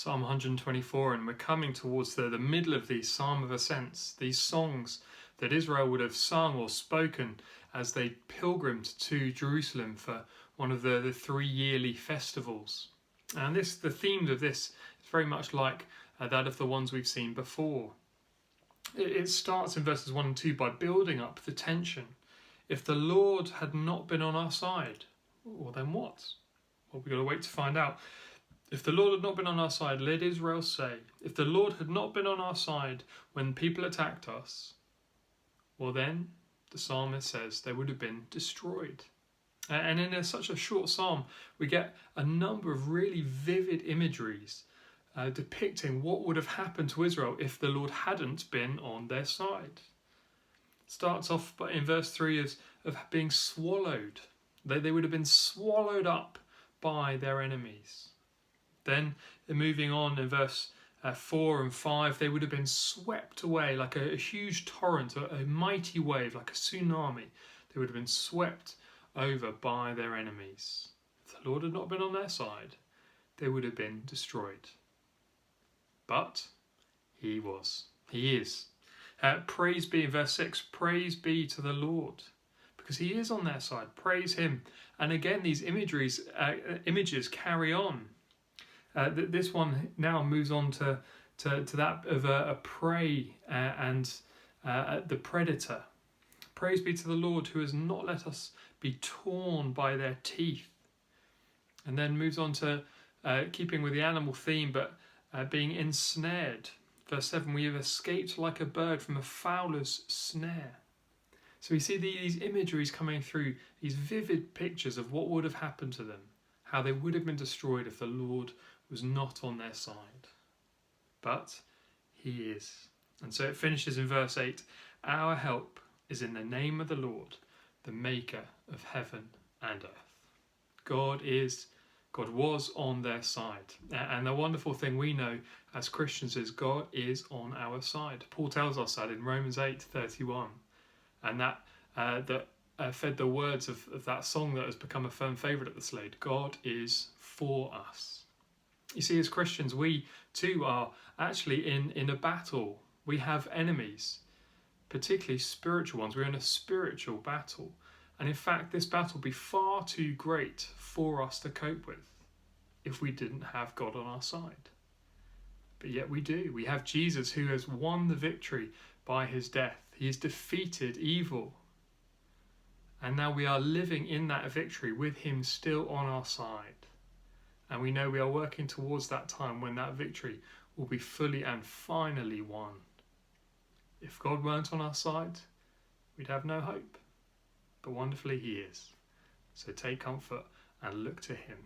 Psalm 124, and we're coming towards the middle of these Psalm of Ascents, these songs that Israel would have sung or spoken as they pilgrimed to Jerusalem for one of the 3 yearly festivals. And the theme of this is very much like that of the ones we've seen before. It starts in verses 1 and 2 by building up the tension. If the Lord had not been on our side, well then what? Well, we've got to wait to find out. If the Lord had not been on our side, let Israel say, if the Lord had not been on our side when people attacked us, well then, the psalmist says, they would have been destroyed. And in such a short psalm, we get a number of really vivid imageries depicting what would have happened to Israel if the Lord hadn't been on their side. It starts off in verse 3 of being swallowed. They would have been swallowed up by their enemies. Then, moving on in verse 4 and 5, they would have been swept away like a huge torrent, a mighty wave, like a tsunami. They would have been swept over by their enemies. If the Lord had not been on their side, they would have been destroyed. But he was. He is. Praise be, in verse 6, praise be to the Lord, because he is on their side. Praise him. And again, these images carry on. This one now moves on to that of a prey and the predator. Praise be to the Lord who has not let us be torn by their teeth. And then moves on to keeping with the animal theme, but being ensnared. Verse 7, we have escaped like a bird from a fowler's snare. So we see these imageries coming through, these vivid pictures of what would have happened to them, how they would have been destroyed if the Lord was not on their side. But he is. And so it finishes in verse 8, our help is in the name of the Lord, the maker of heaven and earth. God was on their side. And the wonderful thing we know as Christians is God is on our side. Paul tells us that in Romans 8:31. And that fed the words of that song that has become a firm favourite at the Slade. God is for us. You see, as Christians, we too are actually in a battle. We have enemies, particularly spiritual ones. We're in a spiritual battle. And in fact, this battle would be far too great for us to cope with if we didn't have God on our side. But yet we do. We have Jesus who has won the victory by his death. He has defeated evil. And now we are living in that victory with him still on our side. And we know we are working towards that time when that victory will be fully and finally won. If God weren't on our side, we'd have no hope. But wonderfully he is. So take comfort and look to him.